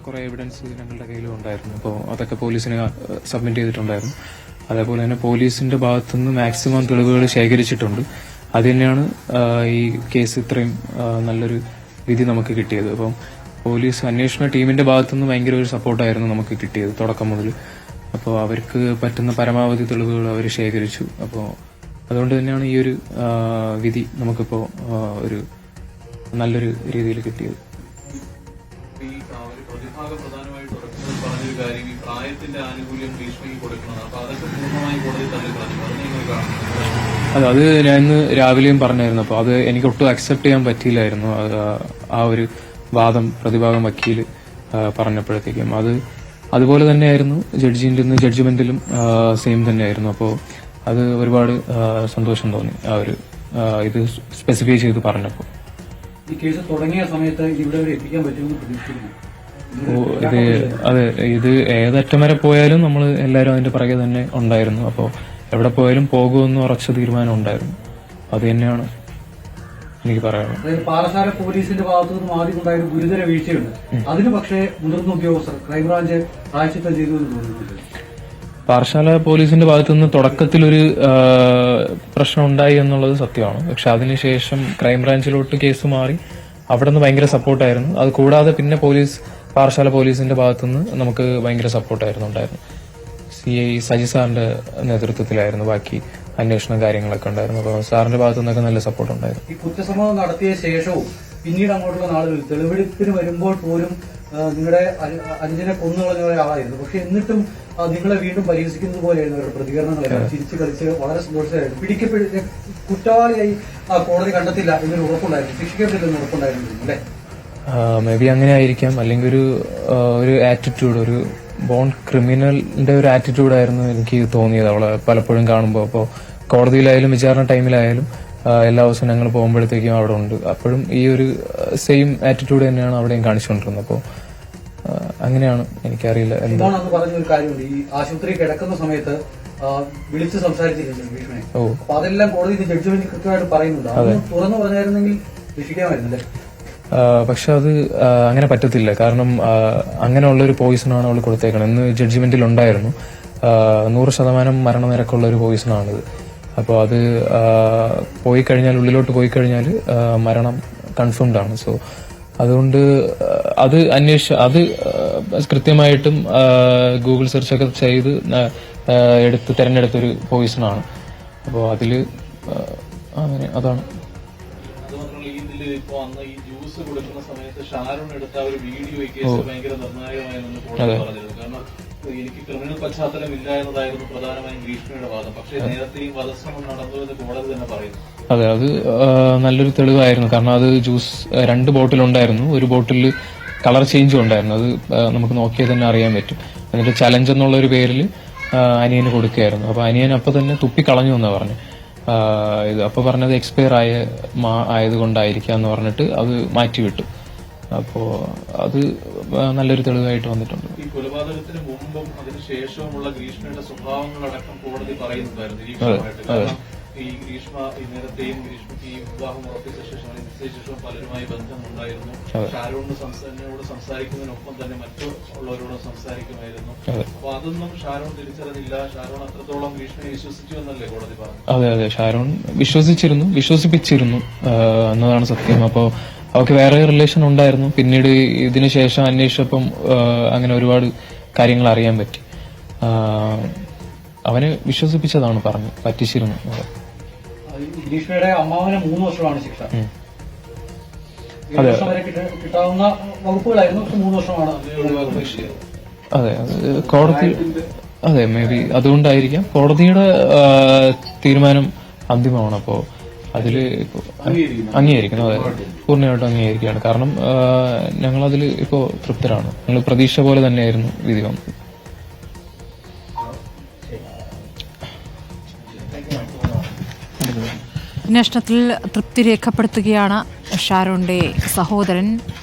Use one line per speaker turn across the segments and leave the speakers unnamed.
കുറേ എവിഡൻസ് ഞങ്ങളുടെ കയ്യിലും ഉണ്ടായിരുന്നു. അപ്പോൾ അതൊക്കെ പോലീസിന് സബ്മിറ്റ് ചെയ്തിട്ടുണ്ടായിരുന്നു. അതേപോലെ തന്നെ പോലീസിന്റെ ഭാഗത്തുനിന്ന് മാക്സിമം തെളിവുകൾ ശേഖരിച്ചിട്ടുണ്ട്. അത് തന്നെയാണ് ഈ കേസ് ഇത്രയും നല്ലൊരു വിധി നമുക്ക് കിട്ടിയത്. അപ്പം പോലീസ് അന്വേഷണ ടീമിന്റെ ഭാഗത്തുനിന്ന് ഭയങ്കര ഒരു സപ്പോർട്ടായിരുന്നു നമുക്ക് കിട്ടിയത് തുടക്കം മുതൽ. അപ്പോൾ അവർക്ക് പറ്റുന്ന പരമാവധി തെളിവുകൾ അവർ ശേഖരിച്ചു. അപ്പോൾ അതുകൊണ്ട് തന്നെയാണ് ഈ ഒരു വിധി നമുക്കിപ്പോൾ ഒരു നല്ലൊരു രീതിയിൽ കിട്ടിയത്.
പ്രധാനമായിട്ട് പറഞ്ഞൊരു കാര്യം ഈ പ്രായത്തിന്റെ ആനുകൂല്യം ഭീഷണിക്ക് കൊടുക്കണം. അപ്പൊ അതൊക്കെ പൂർണ്ണമായി കോടതി തള്ളിക്കളഞ്ഞു.
അത് ഞാൻ ഇന്ന് രാവിലെയും പറഞ്ഞായിരുന്നു. അപ്പോൾ അത് എനിക്ക് ഒട്ടും അക്സെപ്റ്റ് ചെയ്യാൻ പറ്റിയില്ലായിരുന്നു. ആ ഒരു വാദം പ്രതിഭാഗം വക്കീൽ പറഞ്ഞപ്പോഴത്തേക്കും അതുപോലെ തന്നെയായിരുന്നു ജഡ്ജ്മെന്റിലും സെയിം തന്നെയായിരുന്നു. അപ്പോൾ അത് ഒരുപാട് സന്തോഷം തോന്നി ആ ഒരു ഇത് സ്പെസിഫൈ ചെയ്ത് പറഞ്ഞപ്പോൾ.
ഈ കേസ് തുടങ്ങിയ സമയത്ത് ഇവിടെ വരെ എത്തിക്കാൻ പറ്റുമെന്ന് പ്രതീക്ഷിക്കുന്നു.
ഇത് ഏതറ്റം വരെ പോയാലും നമ്മൾ എല്ലാവരും അതിന്റെ പുറകെ തന്നെ ഉണ്ടായിരുന്നു. അപ്പോൾ എവിടെ പോയാലും പോകുമെന്ന് ഉറച്ച തീരുമാനം ഉണ്ടായിരുന്നു. അത് തന്നെയാണ് എനിക്ക് പറയാനുള്ളത്.
പാറശാല പോലീസിന്റെ ഭാഗത്തു നിന്നും ആദ്യം ഉണ്ടായ ഗുരുതര വീഴ്ചയുണ്ട്. അതിന് പക്ഷേ മുതിർന്ന ഉദ്യോഗസ്ഥർ ക്രൈംബ്രാഞ്ച് പ്രായശ്ചിത്തം ചെയ്തു എന്ന് തോന്നുന്നില്ല.
പാറശാല പോലീസിന്റെ ഭാഗത്തു നിന്ന് തുടക്കത്തിലൊരു പ്രശ്നം ഉണ്ടായി എന്നുള്ളത് സത്യമാണ്. പക്ഷെ അതിനുശേഷം ക്രൈംബ്രാഞ്ചിലോട്ട് കേസ് മാറി അവിടെ നിന്ന് ഭയങ്കര സപ്പോർട്ടായിരുന്നു. അത് കൂടാതെ പിന്നെ പാറശാല പോലീസിന്റെ ഭാഗത്തുനിന്ന് നമുക്ക് ഭയങ്കര സപ്പോർട്ടായിരുന്നു ഉണ്ടായിരുന്നു. CI സജി സാറിന്റെ നേതൃത്വത്തിലായിരുന്നു ബാക്കി അന്വേഷണ കാര്യങ്ങളൊക്കെ ഉണ്ടായിരുന്നു. അപ്പോൾ സാറിന്റെ ഭാഗത്തു നിന്നൊക്കെ നല്ല സപ്പോർട്ട് ഉണ്ടായിരുന്നു.
ഈ കുറ്റസമ്മതം നടത്തിയ ശേഷവും പിന്നീട് അങ്ങോട്ടുള്ള നാളുകളിൽ തെളിവെടുപ്പിന് വരുമ്പോൾ പോലും നിങ്ങളുടെ അഞ്ചിനെ കൊന്നുകളഞ്ഞ ഒരാളായിരുന്നു. പക്ഷെ എന്നിട്ടും നിങ്ങളെ വീണ്ടും പരിഹസിക്കുന്നത് പോലെയായിരുന്നു അവരുടെ പ്രതികരണങ്ങളെല്ലാം. ചിരിച്ച് കളിച്ച് വളരെ സന്തോഷമായിരുന്നു. പിടിക്കപ്പെട്ട് കുറ്റവാളിയായി കോടതി കണ്ടെത്തില്ല എന്നൊരു ഉറപ്പുണ്ടായിരുന്നു, ശിക്ഷിക്കപ്പെട്ടില്ലെന്ന് ഉറപ്പുണ്ടായിരുന്നു അല്ലേ?
മേ ബി അങ്ങനെ ആയിരിക്കാം. അല്ലെങ്കിൽ ഒരു ആറ്റിറ്റ്യൂഡ്, ഒരു ബോൺ ക്രിമിനലിന്റെ ഒരു ആറ്റിറ്റ്യൂഡായിരുന്നു എനിക്ക് തോന്നിയത് അവളെ പലപ്പോഴും കാണുമ്പോൾ. അപ്പോൾ കോടതിയിലായാലും വിചാരണ ടൈമിലായാലും എല്ലാ ദിവസവും ഞങ്ങൾ പോകുമ്പോഴത്തേക്കും അവിടെ ഉണ്ട്. അപ്പോഴും ഈ ഒരു സെയിം ആറ്റിറ്റ്യൂഡ് തന്നെയാണ് അവിടെയും കാണിച്ചുകൊണ്ടിരുന്നത്. അപ്പോൾ അങ്ങനെയാണ്. എനിക്കറിയില്ല
എന്താണ് പറഞ്ഞൊരു കാര്യമുണ്ട്. ഈ ആശുപത്രി കിടക്കുന്ന സമയത്ത് വിളിച്ച് സംസാരിച്ചിരുന്നു ഭീഷണി. അപ്പൊ അതെല്ലാം കോടതി ജഡ്ജ്മെന്റ് കൃത്യമായിട്ട് പറയുന്നുണ്ട്. അത് തുറന്നു പറഞ്ഞായിരുന്നെങ്കിൽ രക്ഷിക്കാമായിരുന്നല്ലേ?
പക്ഷെ അത് അങ്ങനെ പറ്റത്തില്ല. കാരണം അങ്ങനെയുള്ളൊരു പോയിസണാണ് അവൾ കൊടുത്തേക്കണം എന്ന് ജഡ്ജ്മെന്റിൽ ഉണ്ടായിരുന്നു. 100% മരണനിരക്കുള്ള ഒരു പോയിസണാണിത്. അപ്പോൾ അത് പോയി കഴിഞ്ഞാൽ, ഉള്ളിലോട്ട് പോയി കഴിഞ്ഞാൽ മരണം കൺഫേംഡ് ആണ്. സോ അതുകൊണ്ട് അത് കൃത്യമായിട്ടും ഗൂഗിൾ സെർച്ചൊക്കെ ചെയ്ത് തിരഞ്ഞെടുത്തൊരു പോയിസണാണ്. അപ്പോൾ അതില് അതാണ്.
ഇപ്പോ അന്ന് ഈ ജ്യൂസ് കൊടുക്കുന്ന സമയത്ത് ഷാരോൺ എടുത്ത ഒരു വീഡിയോ ഈ കേസ് ഭയങ്കര നിർണായകമായെന്ന് കോടതി പറഞ്ഞിരുന്നു. കാരണം എനിക്ക് ക്രിമിനൽ പശ്ചാത്തലം ഇല്ല എന്നതായിരുന്നു പ്രധാനമായും ഭീഷണിയുടെ വാദം. പക്ഷേ നേരത്തെയും വധശ്രമം നടന്നു എന്ന് കോടതി തന്നെ പറയുന്നു.
അതെ, അത് നല്ലൊരു തെളിവായിരുന്നു. കാരണം അത് ജ്യൂസ് 2 ബോട്ടിലുണ്ടായിരുന്നു. ഒരു ബോട്ടിൽ കളർ ചേഞ്ചും ഉണ്ടായിരുന്നു. അത് നമുക്ക് നോക്കിയാൽ തന്നെ അറിയാൻ പറ്റും. എന്നിട്ട് ചലഞ്ച് എന്നുള്ള ഒരു പേരിൽ അനിയന് കൊടുക്കുകയായിരുന്നു. അപ്പൊ അനിയൻ അപ്പൊ തന്നെ തുപ്പിക്കളഞ്ഞു എന്നാ പറഞ്ഞു. അപ്പൊ പറഞ്ഞത് എക്സ്പയർ ആയതുകൊണ്ടായിരിക്കാം എന്ന് പറഞ്ഞിട്ട് അത് മാറ്റിവിട്ടു. അപ്പോ അത് നല്ലൊരു തെളിവായിട്ട് വന്നിട്ടുണ്ട്.
ഈ കൊലപാതകത്തിന് മുമ്പും അതിനുശേഷവുമുള്ള ഗ്രീഷ്മയുടെ സ്വഭാവങ്ങളടക്കം കോടതി പറയുന്നുണ്ടായിരുന്നു. ഈ ഗ്രീഷ്മ നേരത്തെയും ഗ്രീഷ്മയ്ക്ക് ഈ വിവാഹം ഉറപ്പിച്ച ശേഷം നിശ്ചയിച്ച പലരുമായി ബന്ധമുണ്ടായിരുന്നു. ഷാരോണിനോട് സംസാരിക്കുന്നതിനൊപ്പം തന്നെ മറ്റുള്ളവരോടും സംസാരിക്കുമായിരുന്നു. അപ്പൊ അതൊന്നും ഷാരോൺ തിരിച്ചറിഞ്ഞില്ല. ഷാരോൺ അത്രത്തോളം ഗ്രീഷ്മയെ വിശ്വസിച്ചു എന്നല്ലേ കോടതി പറഞ്ഞു?
അതെ, ഷാരോൺ വിശ്വസിപ്പിച്ചിരുന്നു എന്നതാണ് സത്യം. അപ്പോ അവർക്ക് വേറെ റിലേഷൻ ഉണ്ടായിരുന്നു. പിന്നീട് ഇതിനുശേഷം അന്വേഷിച്ചപ്പം അങ്ങനെ ഒരുപാട് കാര്യങ്ങൾ അറിയാൻ പറ്റി. അവനെ വിശ്വസിപ്പിച്ചതാണ് പറഞ്ഞു, പറ്റിച്ചിരുന്നു.
ഗ്രീഷ്മയുടെ അമ്മാവന് 3 വർഷമാണ് ശിക്ഷ. കിട്ടാവുന്ന വകുപ്പുകളായിരുന്നു. 3 വർഷമാണ്.
അതെ, കോടതി മേ ബി അതുകൊണ്ടായിരിക്കാം. കോടതിയുടെ തീരുമാനം അന്തിമമാണ്. അപ്പോ അതില് അംഗീകരിക്കണം. അതെ, പൂർണ്ണമായിട്ടും അംഗീകരിക്കുകയാണ്. കാരണം ഞങ്ങളതിൽ ഇപ്പോ തൃപ്തരാണ്. ഞങ്ങൾ പ്രതീക്ഷ പോലെ തന്നെയായിരുന്നു വിധി വന്നത്.
അന്വേഷണത്തിൽ തൃപ്തി രേഖപ്പെടുത്തുകയാണ് ഷാരോന്റെ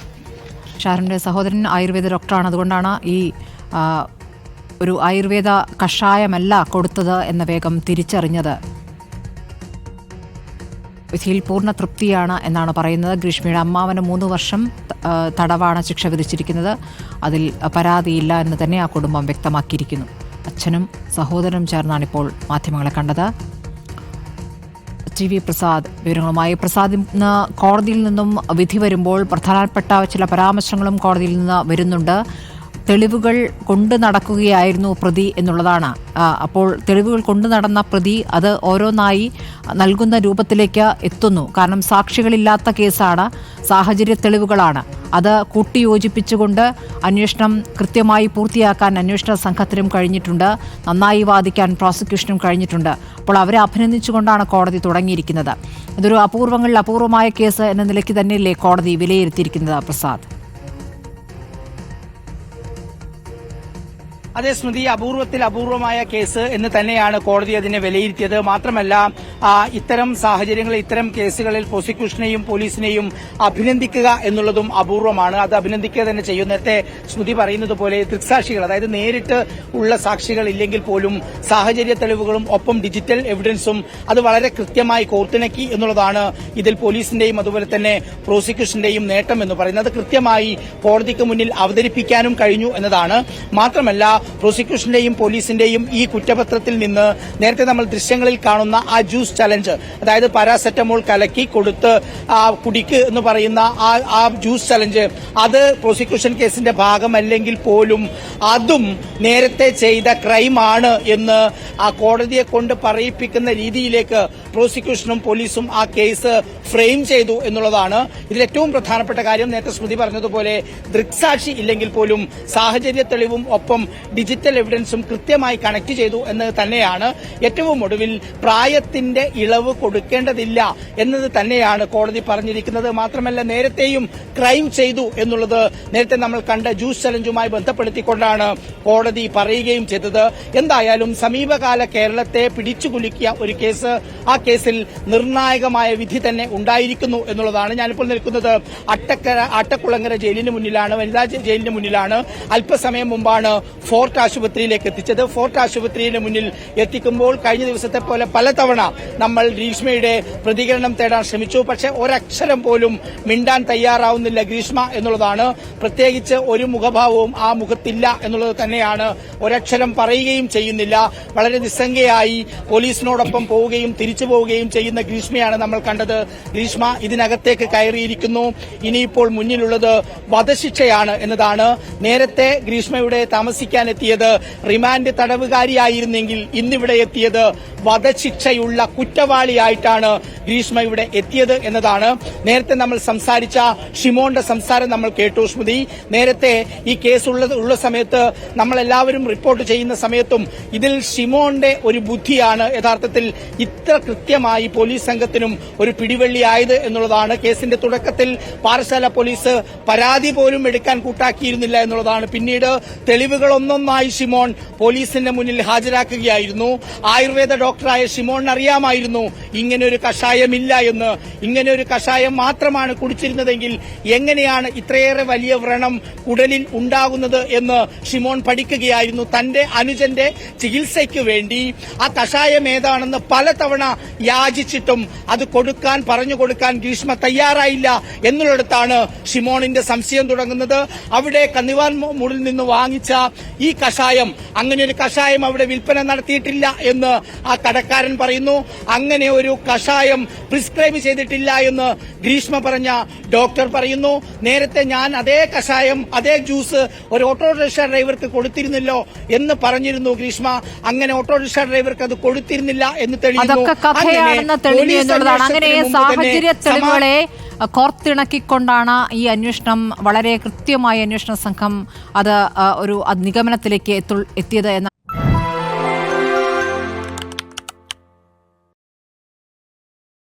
സഹോദരൻ ആയുർവേദ ഡോക്ടറാണ്. അതുകൊണ്ടാണ് ഈ ഒരു ആയുർവേദ കഷായമല്ല കൊടുത്തത് എന്ന വേഗം തിരിച്ചറിഞ്ഞത്. വിധിയിൽ പൂർണ്ണ തൃപ്തിയാണ് എന്നാണ് പറയുന്നത്. ഗ്രീഷ്മയുടെ അമ്മാവന് 3 വർഷം തടവാണ് ശിക്ഷ വിധിച്ചിരിക്കുന്നത്. അതിൽ പരാതിയില്ല എന്ന് തന്നെ ആ കുടുംബം വ്യക്തമാക്കിയിരിക്കുന്നു. അച്ഛനും സഹോദരനും ചേർന്നാണ് ഇപ്പോൾ മാധ്യമങ്ങളെ കണ്ടത്. TV പ്രസാദ് വിവരങ്ങളുമായി. പ്രസാദ്, ഇന്ന് കോടതിയിൽ നിന്നും വിധി വരുമ്പോൾ പ്രധാനപ്പെട്ട ചില പരാമർശങ്ങളും കോടതിയിൽ നിന്ന് വരുന്നുണ്ട്. തെളിവുകൾ കൊണ്ടു നടക്കുകയായിരുന്നു പ്രതി എന്നുള്ളതാണ്. അപ്പോൾ തെളിവുകൾ കൊണ്ടു നടന്ന പ്രതി അത് ഓരോന്നായി നൽകുന്ന രൂപത്തിലേക്ക് എത്തുന്നു. കാരണം സാക്ഷികളില്ലാത്ത കേസാണ്, സാഹചര്യ തെളിവുകളാണ്. അത് കൂട്ടിയോജിപ്പിച്ചുകൊണ്ട് അന്വേഷണം കൃത്യമായി പൂർത്തിയാക്കാൻ അന്വേഷണ സംഘത്തിനും കഴിഞ്ഞിട്ടുണ്ട്. നന്നായി വാദിക്കാൻ പ്രോസിക്യൂഷനും കഴിഞ്ഞിട്ടുണ്ട്. അപ്പോൾ അവരെ അഭിനന്ദിച്ചുകൊണ്ടാണ് കോടതി തുടങ്ങിയിരിക്കുന്നത്. ഇതൊരു അപൂർവങ്ങളിൽ അപൂർവമായ കേസ് എന്ന നിലയ്ക്ക് തന്നെയല്ലേ കോടതി വിലയിരുത്തിയിരിക്കുന്നത് പ്രസാദ്?
അതേ സ്മൃതി, അപൂർവത്തിൽ അപൂർവമായ കേസ് എന്ന് തന്നെയാണ് കോടതി അതിനെ വിലയിരുത്തിയത്. മാത്രമല്ല, ഇത്തരം സാഹചര്യങ്ങളിൽ, ഇത്തരം കേസുകളിൽ പ്രോസിക്യൂഷനെയും പോലീസിനെയും അഭിനന്ദിക്കുക എന്നുള്ളതും അപൂർവമാണ്. അത് അഭിനന്ദിക്കുക തന്നെ ചെയ്യും. നേരത്തെ സ്മൃതി പറയുന്നത് പോലെ ദൃക്സാക്ഷികൾ, അതായത് നേരിട്ട് ഉള്ള സാക്ഷികൾ ഇല്ലെങ്കിൽ പോലും സാഹചര്യ തെളിവുകളും ഒപ്പം ഡിജിറ്റൽ എവിഡൻസും അത് വളരെ കൃത്യമായി കോർത്തിണക്കി എന്നുള്ളതാണ് ഇതിൽ പോലീസിന്റെയും അതുപോലെ തന്നെ പ്രോസിക്യൂഷന്റെയും നേട്ടം എന്ന് പറയുന്നത്. കൃത്യമായി കോടതിക്ക് മുന്നിൽ അവതരിപ്പിക്കാനും കഴിഞ്ഞു എന്നതാണ്. മാത്രമല്ല, പ്രോസിക്യൂഷന്റെയും പോലീസിന്റെയും ഈ കുറ്റപത്രത്തിൽ നിന്ന് നേരത്തെ നമ്മൾ ദൃശ്യങ്ങളിൽ കാണുന്ന ആ ജ്യൂസ് ചലഞ്ച്, അതായത് പാരാസെറ്റമോൾ കലക്കി കൊടുത്ത് കുടിക്ക് എന്ന് പറയുന്ന ആ ജ്യൂസ് ചലഞ്ച്, അത് പ്രോസിക്യൂഷൻ കേസിന്റെ ഭാഗമല്ലെങ്കിൽ പോലും അതും നേരത്തെ ചെയ്ത ക്രൈമാണ് എന്ന് ആ കോടതിയെ കൊണ്ട് പറയിപ്പിക്കുന്ന രീതിയിലേക്ക് പ്രോസിക്യൂഷനും പോലീസും ആ കേസ് ഫ്രെയിം ചെയ്തു എന്നുള്ളതാണ് ഇതിൽ ഏറ്റവും പ്രധാനപ്പെട്ട കാര്യം. നേരത്തെ സ്മൃതി പറഞ്ഞതുപോലെ ദൃക്സാക്ഷി ഇല്ലെങ്കിൽ പോലും സാഹചര്യ തെളിവും ഒപ്പം ഡിജിറ്റൽ എവിഡൻസും കൃത്യമായി കണക്ട് ചെയ്തു എന്നത് തന്നെയാണ്. ഏറ്റവും ഒടുവിൽ പ്രായത്തിന്റെ ഇളവ് കൊടുക്കേണ്ടതില്ല എന്നത് തന്നെയാണ് കോടതി പറഞ്ഞിരിക്കുന്നത്. മാത്രമല്ല, നേരത്തെയും ക്രൈം ചെയ്തു എന്നുള്ളത് നേരത്തെ നമ്മൾ കണ്ട ജ്യൂസ് ചലഞ്ചുമായി ബന്ധപ്പെടുത്തിക്കൊണ്ടാണ് കോടതി പറയുകയും ചെയ്തത്. എന്തായാലും സമീപകാല കേരളത്തെ പിടിച്ചുകുലുക്കിയ ഒരു കേസ്, ആ കേസിൽ നിർണായകമായ വിധി തന്നെ ഉണ്ടായിരിക്കുന്നു എന്നുള്ളതാണ്. ഞാനിപ്പോൾ നിൽക്കുന്നത് അട്ടക്കുളങ്ങര ജയിലിന് മുന്നിലാണ്, വനിതാ ജയിലിന് മുന്നിലാണ്. അല്പസമയം മുമ്പാണ് ഫോർട്ട് ആശുപത്രിയിലേക്ക് എത്തിച്ചത്. ഫോർട്ട് ആശുപത്രിയുടെ മുന്നിൽ എത്തിക്കുമ്പോൾ കഴിഞ്ഞ ദിവസത്തെ പോലെ പലതവണ നമ്മൾ ഗ്രീഷ്മയുടെ പ്രതികരണം തേടാൻ ശ്രമിച്ചു. പക്ഷേ ഒരക്ഷരം പോലും മിണ്ടാൻ തയ്യാറാവുന്നില്ല ഗ്രീഷ്മ എന്നുള്ളതാണ്. പ്രത്യേകിച്ച് ഒരു മുഖഭാവവും ആ മുഖത്തില്ല എന്നുള്ളത് തന്നെയാണ്. ഒരക്ഷരം പറയുകയും ചെയ്യുന്നില്ല. വളരെ നിസ്സംഗയായി പോലീസിനോടൊപ്പം പോവുകയും തിരിച്ചു പോവുകയും ചെയ്യുന്ന ഗ്രീഷ്മയാണ് നമ്മൾ കണ്ടത്. ഗ്രീഷ്മ ഇതിനകത്തേക്ക് കയറിയിരിക്കുന്നു. ഇനിയിപ്പോൾ മുന്നിലുള്ളത് വധശിക്ഷയാണ് എന്നതാണ്. നേരത്തെ ഗ്രീഷ്മയുടെ താമസിക്കാനെത്തിയത് റിമാൻഡ് തടവുകാരിയായിരുന്നെങ്കിൽ ഇന്നിവിടെ എത്തിയത് വധശിക്ഷയുള്ള കുറ്റവാളിയായിട്ടാണ് ഗ്രീഷ്മ ഇവിടെ എത്തിയത് എന്നതാണ്. നേരത്തെ നമ്മൾ സംസാരിച്ച ഷിമോന്റെ സംസാരം നമ്മൾ കേട്ടു സ്മൃതി. നേരത്തെ ഈ കേസ് ഉള്ള സമയത്ത് നമ്മളെല്ലാവരും റിപ്പോർട്ട് ചെയ്യുന്ന സമയത്തും ഇതിൽ ഷിമോന്റെ ഒരു ബുദ്ധിയാണ് യഥാർത്ഥത്തിൽ ഇത്ര കൃത്യമായി പോലീസ് സംഘത്തിനും ഒരു പിടിവള്ളിയായത് എന്നുള്ളതാണ്. കേസിന്റെ തുടക്കത്തിൽ പാറശാല പോലീസ് പരാതി പോലും എടുക്കാൻ കൂട്ടാക്കിയിരുന്നില്ല എന്നുള്ളതാണ്. പിന്നീട് തെളിവുകളൊന്നൊന്നായി ഷിമോൻ പോലീസിന്റെ മുന്നിൽ ഹാജരാക്കുകയായിരുന്നു. ആയുർവേദ ഡോക്ടറായ ഷിമോണിന് അറിയാമായിരുന്നു ഇങ്ങനെയൊരു കഷായമില്ല എന്ന്. ഇങ്ങനെയൊരു കഷായം മാത്രമാണ് കുടിച്ചിരുന്നതെങ്കിൽ എങ്ങനെയാണ് ഇത്രയേറെ വലിയ വ്രണം കുടലിൽ ഉണ്ടാകുന്നത് എന്ന് ഷിമോൺ പഠിക്കുകയായിരുന്നു. തന്റെ അനുജന്റെ ചികിത്സയ്ക്ക് വേണ്ടി ആ കഷായം ഏതാണെന്ന് പലതവണ യാചിച്ചിട്ടും അത് പറഞ്ഞു കൊടുക്കാൻ ഗ്രീഷ്മ തയ്യാറായില്ല എന്നുള്ളിടത്താണ് ഷിമോണിന്റെ സംശയം തുടങ്ങുന്നത്. അവിടെ കന്നിവാൻ മൂടിൽ നിന്ന് വാങ്ങിച്ച ഈ കഷായം, അങ്ങനെ ഒരു കഷായം അവിടെ വിൽപ്പന നടത്തിയിട്ടില്ല എന്ന് ആ കടക്കാരൻ പറയുന്നു. അങ്ങനെ ഒരു കഷായം പ്രിസ്ക്രൈബ് ചെയ്തിട്ടില്ല എന്ന് ഗ്രീഷ്മ പറഞ്ഞ ഡോക്ടർ പറയുന്നു. നേരത്തെ ഞാൻ അതേ കഷായം, അതേ ജ്യൂസ് ഒരു ഓട്ടോറിക്ഷ ഡ്രൈവർക്ക് കൊടുത്തിരുന്നല്ലോ എന്ന് പറഞ്ഞിരുന്നു ഗ്രീഷ്മ. അങ്ങനെ ഓട്ടോറിക്ഷ ഡ്രൈവർക്ക് അത് കൊടുത്തിരുന്നില്ല എന്ന് തെളിയുന്നു.
അങ്ങനെ സാഹചര്യ തെളിവുകളെ കോർത്തിണക്കിക്കൊണ്ടാണ് ഈ അന്വേഷണം, വളരെ കൃത്യമായ അന്വേഷണ സംഘം അത് ഒരു നിഗമനത്തിലേക്ക് എത്തിയത് എന്ന